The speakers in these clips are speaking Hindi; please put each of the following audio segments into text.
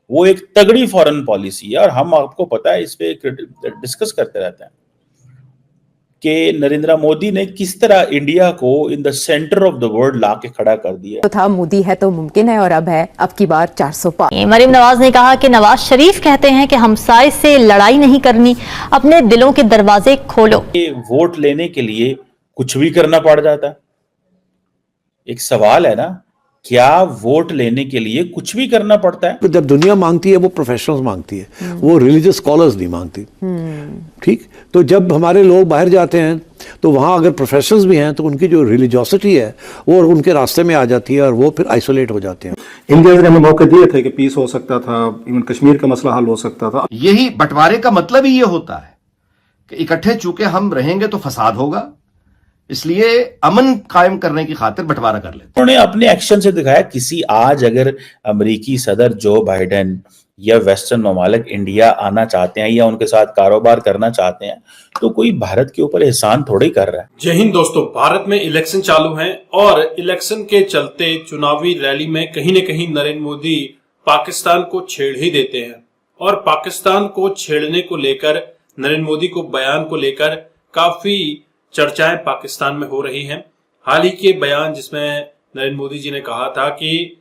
वो एक तगड़ी फॉरेन पॉलिसी है। और हम, आपको पता है, इस पे डिस्कस करते रहते हैं कि नरेंद्र मोदी ने किस तरह इंडिया को in the centre of the world ला के खड़ा कर दिया। तो था मोदी है तो मुमकिन है, और अब है अब की बार 400 पार। मरीम नवाज ने कहा कि नवाज शरीफ कहते हैं कि हमसाये से लड़ाई नहीं करनी, अपने दिलों के दरवाजे खोलो। वोट लेने के लिए कुछ भी करना पड़ जाता है। एक सवाल है ना, क्या वोट लेने के लिए कुछ भी करना पड़ता है? तो जब दुनिया मांगती है वो प्रोफेशनल्स मांगती है, वो रिलीजियस स्कॉलर्स नहीं मांगती। ठीक, तो जब हमारे लोग बाहर जाते हैं तो वहाँ अगर प्रोफेशनल्स भी हैं तो उनकी जो रिलीजियोसिटी है वो उनके रास्ते में आ जाती है और वो फिर आइसोलेट हो जाते हैं। इंडिया ने हमें मौके दिए थे कि पीस हो सकता था, इवन कश्मीर का मसला हल हो सकता था। यही बंटवारे का मतलब ही ये होता है कि इकट्ठे चूंकि हम रहेंगे तो फसाद होगा, इसलिए अमन कायम करने की खातिर बंटवारा कर लेते। उन्होंने अपने एक्शन से दिखाया। किसी आज अगर अमेरिकी सदर जो बाइडेन या वेस्टर्न ममालिक इंडिया आना चाहते हैं या उनके साथ कारोबार करना चाहते हैं तो कोई भारत के ऊपर एहसान थोड़ी कर रहा है। जय हिंद दोस्तों, भारत में इलेक्शन चालू हैं और इलेक्शन के चलते चुनावी रैली में कहीं न कहीं नरेंद्र मोदी पाकिस्तान को छेड़ ही देते हैं। और पाकिस्तान को छेड़ने को लेकर, नरेंद्र मोदी को बयान को लेकर काफी चर्चाएं पाकिस्तान में हो रही हैं। हाल ही के बयान जिसमें नरेंद्र मोदी जी ने कहा था कि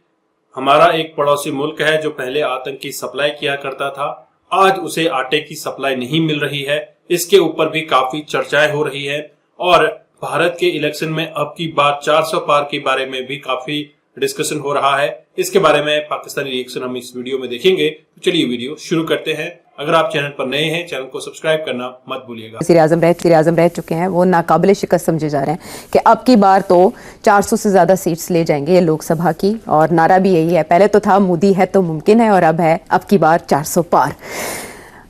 हमारा एक पड़ोसी मुल्क है जो पहले आतंक की सप्लाई किया करता था, आज उसे आटे की सप्लाई नहीं मिल रही है, इसके ऊपर भी काफी चर्चाएं हो रही है। और भारत के इलेक्शन में अब की बार 400 पार के बारे में भी काफी डिस्कशन हो रहा है। इसके बारे में पाकिस्तानी रिएक्शन हम इस वीडियो में देखेंगे। तो चलिए वीडियो शुरू करते हैं। अगर आप चैनल पर नए हैं, चैनल को सब्सक्राइब करना मत भूलिएगा। वज़ीर आज़म रह चुके हैं, वो नाकाबिले शिकस्त समझे जा रहे हैं कि अब की बार तो 400 से ज्यादा सीट्स ले जाएंगे ये लोकसभा की, और नारा भी यही है। पहले तो था मोदी है तो मुमकिन है, और अब है अब की बार 400 पार।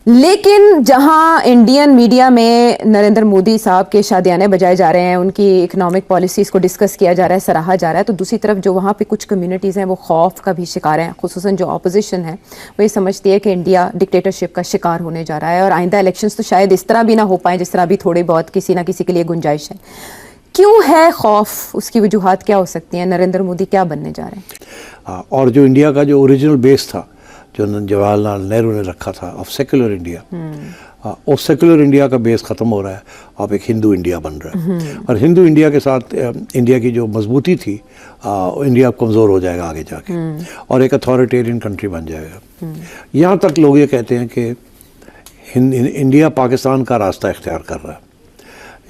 लेकिन जहां इंडियन मीडिया में नरेंद्र मोदी साहब के शादियाने बजाए जा रहे हैं, उनकी इकोनॉमिक पॉलिसीज़ को डिस्कस किया जा रहा है, सराहा जा रहा है, तो दूसरी तरफ जो वहाँ पे कुछ कम्युनिटीज़ हैं वो खौफ का भी शिकार हैं। खुसूसन जो ऑपोजिशन है वो ये समझती है कि इंडिया डिक्टेटरशिप का शिकार होने जा रहा है और आइंदा इलेक्शंस तो शायद इस तरह भी ना हो पाए जिस तरह भी थोड़े बहुत किसी ना किसी के लिए गुंजाइश है। क्यों है खौफ? उसकी वजूहात क्या हो सकती हैं? नरेंद्र मोदी क्या बनने जा रहे हैं? और जो इंडिया का जो ओरिजिनल बेस था जो जवाहरलाल नेहरू ने रखा था ऑफ सेक्युलर इंडिया, उस सेक्युलर इंडिया का बेस ख़त्म हो रहा है। अब एक हिंदू इंडिया बन रहा है और हिंदू इंडिया के साथ इंडिया की जो मजबूती थी, इंडिया कमज़ोर हो जाएगा आगे जाके और एक अथॉरिटेरियन कंट्री बन जाएगा। यहाँ तक लोग ये कहते हैं कि इंडिया पाकिस्तान का रास्ता इख्तियार कर रहा है।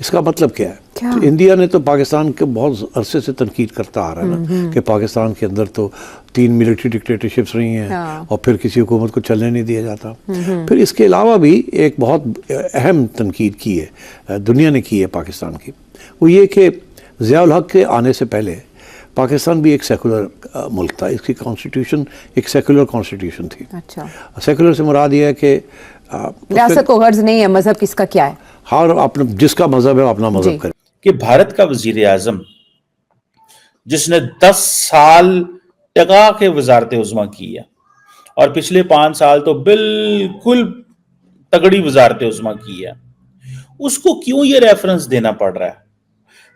इसका मतलब क्या है? तो इंडिया ने तो पाकिस्तान के बहुत अरसे से तनकीद करता आ रहा है ना कि पाकिस्तान के अंदर तो 3 मिलिट्री डिक्टेटरशिप्स रही हैं और फिर किसी हुकूमत को चलने नहीं दिया जाता। फिर इसके अलावा भी एक बहुत अहम तनकीद की है, दुनिया ने की है पाकिस्तान की, वो ये कि ज़िया-उल हक के आने से पहले पाकिस्तान भी एक सेकुलर मुल्क था। इसकी कॉन्स्टिट्यूशन एक सेकुलर कॉन्स्टिट्यूशन थी। अच्छा, सेकुलर से मुराद ये है कि रियासत को गर्ज नहीं है, मजहब किसका क्या है, हर अपना जिसका मजहब है अपना मजहब करे। कि भारत का वजीर आजम जिसने 10 साल टका के वजारत उज़्मा की है और पिछले 5 साल तो बिल्कुल तगड़ी वजारत उज़्मा की है, उसको क्यों ये रेफरेंस देना पड़ रहा है?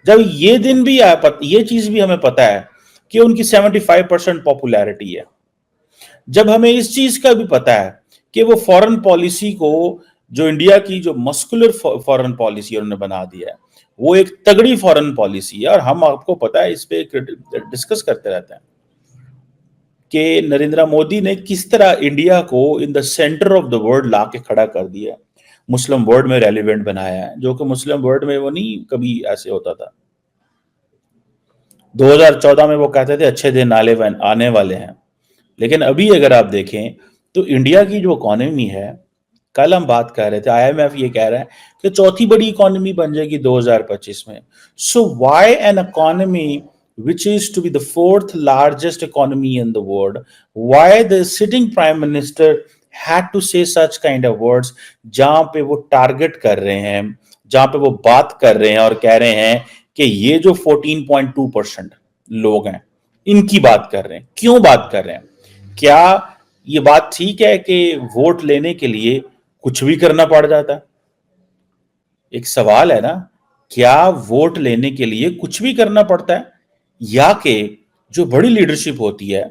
जब ये दिन भी ये चीज भी हमें पता है कि उनकी 75% पॉपुलैरिटी है, जब हमें इस चीज का भी पता है कि वो फॉरेन पॉलिसी को, जो इंडिया की जो मस्कुलर फॉरेन पॉलिसी उन्होंने बना दिया है, वो एक तगड़ी फॉरेन पॉलिसी है। और हम, आपको पता है, इस पे डिस्कस करते रहते हैं कि नरेंद्र मोदी ने किस तरह इंडिया को in the centre of the world ला के खड़ा कर दिया, मुस्लिम वर्ल्ड में रेलिवेंट बनाया है, जो कि मुस्लिम वर्ल्ड में वो नहीं कभी ऐसे होता था। 2014 में वो कहते थे अच्छे दिन आने वाले हैं, लेकिन अभी अगर आप देखें तो इंडिया की जो इकोनॉमी है, कल हम बात कर रहे थे, IMF ये कह रहा है कि चौथी बड़ी इकोनॉमी बन जाएगी 2025 में। So why an economy which is to be the 4th largest economy in the world, why the sitting prime minister had to say such kind of words, जहां पे वो टारगेट कर रहे हैं, जहां पे वो बात कर रहे हैं और कह रहे हैं कि ये जो 14.2% लोग हैं इनकी बात कर रहे हैं। क्यों बात कर रहे हैं? क्या ये बात ठीक है कि वोट लेने के लिए कुछ भी करना पड़ जाता है? एक सवाल है ना, क्या वोट लेने के लिए कुछ भी करना पड़ता है, या कि जो बड़ी लीडरशिप होती है,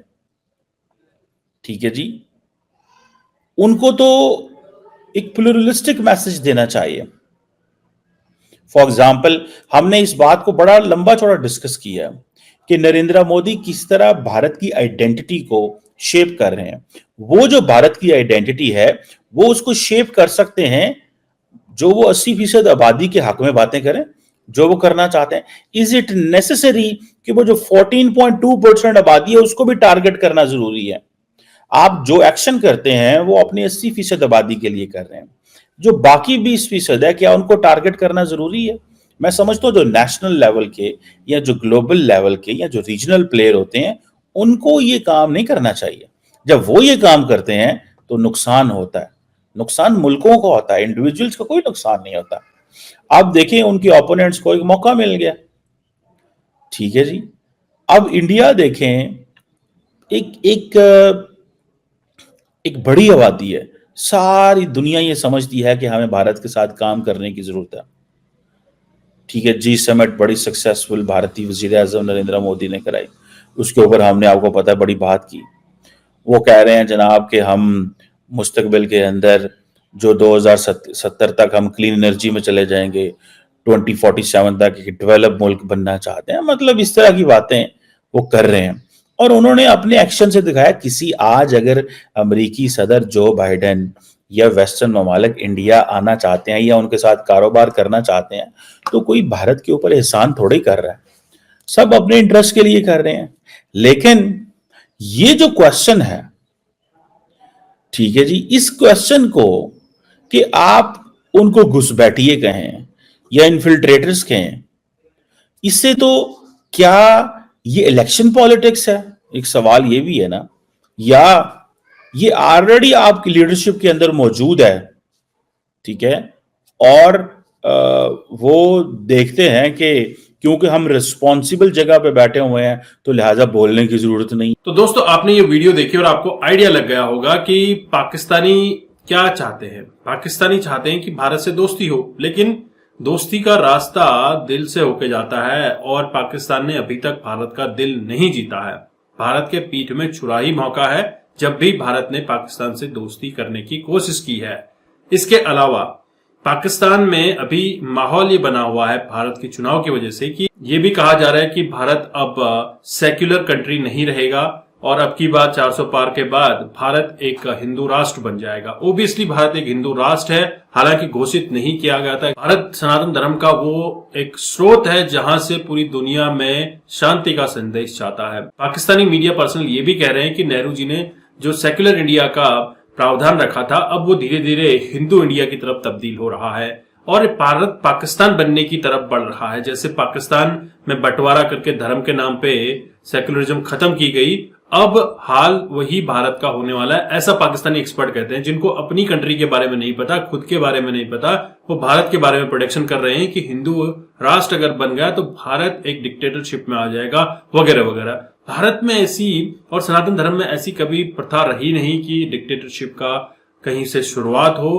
ठीक है जी, उनको तो एक प्लूरलिस्टिक मैसेज देना चाहिए। फॉर एग्जाम्पल, हमने इस बात को बड़ा लंबा चौड़ा डिस्कस किया कि नरेंद्र मोदी किस तरह भारत की आइडेंटिटी को शेप कर रहे हैं। वो जो भारत की आइडेंटिटी है वो उसको शेप कर सकते हैं जो वो 80% आबादी के हक में बातें करें, जो वो करना चाहते हैं। इज इट नेसेसरी कि वो जो 14.2% आबादी है उसको भी टारगेट करना जरूरी है? आप जो एक्शन करते हैं वो अपनी 80% आबादी के लिए कर रहे हैं, जो बाकी 20% है क्या उनको टारगेट करना जरूरी है? मैं समझता हूं जो नेशनल लेवल के या जो ग्लोबल लेवल के या जो रीजनल प्लेयर होते हैं उनको ये काम नहीं करना चाहिए। जब वो ये काम करते हैं तो नुकसान होता है, नुकसान मुल्कों को होता है, इंडिविजुअल्स को कोई नुकसान नहीं होता। अब देखें उनके ओपोनेंट्स को एक मौका मिल गया, ठीक है जी। अब इंडिया देखें, एक बड़ी आबादी है, सारी दुनिया ये समझती है कि हमें भारत के साथ काम करने की जरूरत है, ठीक है जी। समिट बड़ी सक्सेसफुल भारतीय वजीर आजम नरेंद्र मोदी ने कराई, उसके ऊपर हमने आपको पता है बड़ी बात की। वो कह रहे हैं जनाब कि हम मुस्तकबिल के अंदर जो 2070 तक हम क्लीन एनर्जी में चले जाएंगे, 2047 तक एक डेवलप मुल्क बनना चाहते हैं, मतलब इस तरह की बातें वो कर रहे हैं। और उन्होंने अपने एक्शन से दिखाया, किसी आज अगर अमेरिकी सदर जो बाइडेन या वेस्टर्न ममालिक इंडिया आना चाहते हैं या उनके साथ कारोबार करना चाहते हैं तो कोई भारत के ऊपर एहसान थोड़ी कर रहा है, सब अपने इंटरेस्ट के लिए कर रहे हैं। लेकिन ये जो क्वेश्चन है, ठीक है जी, इस क्वेश्चन को कि आप उनको घुसपैठिए कहें या इन्फिल्ट्रेटर्स कहें, इससे तो क्या ये इलेक्शन पॉलिटिक्स है? एक सवाल ये भी है ना, या ये ऑलरेडी आपकी लीडरशिप के अंदर मौजूद है, ठीक है, और वो देखते हैं कि क्योंकि हम रिस्पॉन्सिबल जगह पे बैठे हुए हैं तो लिहाजा बोलने की जरूरत नहीं। तो दोस्तों, आपने ये वीडियो देखी और आपको आइडिया लग गया होगा कि पाकिस्तानी क्या चाहते हैं। पाकिस्तानी चाहते हैं कि भारत से दोस्ती हो, लेकिन दोस्ती का रास्ता दिल से होके जाता है और पाकिस्तान ने अभी तक भारत का दिल नहीं जीता है। भारत के पीठ में छुरा ही मौका है जब भी भारत ने पाकिस्तान से दोस्ती करने की कोशिश की है। इसके अलावा पाकिस्तान में अभी माहौल ये बना हुआ है भारत के चुनाव की वजह से कि ये भी कहा जा रहा है कि भारत अब सेक्युलर कंट्री नहीं रहेगा और अब की बार 400 पार के बाद भारत एक हिंदू राष्ट्र बन जाएगा। ओबियसली भारत एक हिंदू राष्ट्र है, हालांकि घोषित नहीं किया गया था। भारत सनातन धर्म का वो एक स्रोत है जहां से पूरी दुनिया में शांति का संदेश चाहता है। पाकिस्तानी मीडिया पर्सनल ये भी कह रहे हैं कि नेहरू जी ने जो सेक्युलर इंडिया का प्रावधान रखा था, अब वो धीरे धीरे हिंदू इंडिया की तरफ तब्दील हो रहा है और भारत पाकिस्तान बनने की तरफ बढ़ रहा है। जैसे पाकिस्तान में बंटवारा करके धर्म के नाम पे सेक्युलरिज्म खत्म की गई, अब हाल वही भारत का होने वाला है, ऐसा पाकिस्तानी एक्सपर्ट कहते हैं। जिनको अपनी कंट्री के बारे में नहीं पता, खुद के बारे में नहीं पता, वो भारत के बारे में प्रोडिक्शन कर रहे हैं कि हिंदू राष्ट्र अगर बन गया तो भारत एक डिक्टेटरशिप में आ जाएगा वगैरह वगैरह। भारत में ऐसी और सनातन धर्म में ऐसी कभी प्रथा रही नहीं कि डिक्टेटरशिप का कहीं से शुरुआत हो।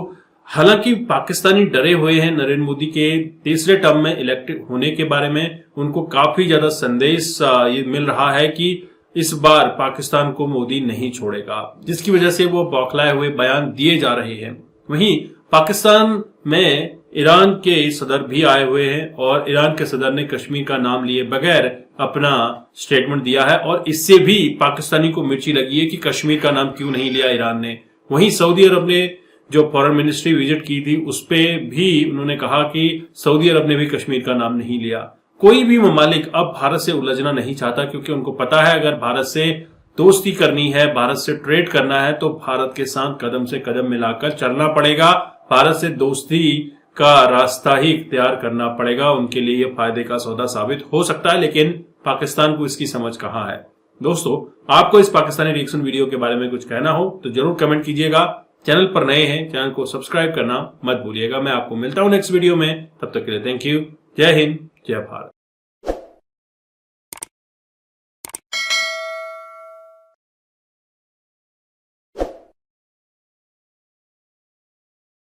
हालांकि पाकिस्तानी डरे हुए हैं नरेंद्र मोदी के तीसरे टर्म में इलेक्टेड होने के बारे में। उनको काफी ज्यादा संदेश ये मिल रहा है कि इस बार पाकिस्तान को मोदी नहीं छोड़ेगा, जिसकी वजह से वो बौखलाए हुए बयान दिए जा रहे हैं। वहीं पाकिस्तान में ईरान के सदर भी आए हुए हैं और ईरान के सदर ने कश्मीर का नाम लिए बगैर अपना स्टेटमेंट दिया है और इससे भी पाकिस्तानी को मिर्ची लगी है कि कश्मीर का नाम क्यों नहीं लिया ईरान ने। वहीं सऊदी अरब ने जो फॉरेन मिनिस्ट्री विजिट की थी उस पे भी उन्होंने कहा कि सऊदी अरब ने भी कश्मीर का नाम नहीं लिया। कोई भी ममालिक अब भारत से उलझना नहीं चाहता, क्योंकि उनको पता है अगर भारत से दोस्ती करनी है, भारत से ट्रेड करना है तो भारत के साथ कदम से कदम मिलाकर चलना पड़ेगा। भारत से दोस्ती का रास्ता ही इख्तियार करना पड़ेगा। उनके लिए यह फायदे का सौदा साबित हो सकता है, लेकिन पाकिस्तान को इसकी समझ कहां है। दोस्तों, आपको इस पाकिस्तानी रिएक्शन वीडियो के बारे में कुछ कहना हो तो जरूर कमेंट कीजिएगा। चैनल पर नए हैं, चैनल को सब्सक्राइब करना मत भूलिएगा। मैं आपको मिलता हूं नेक्स्ट वीडियो में, तब तक के लिए थैंक यू। जय हिंद, जय भारत।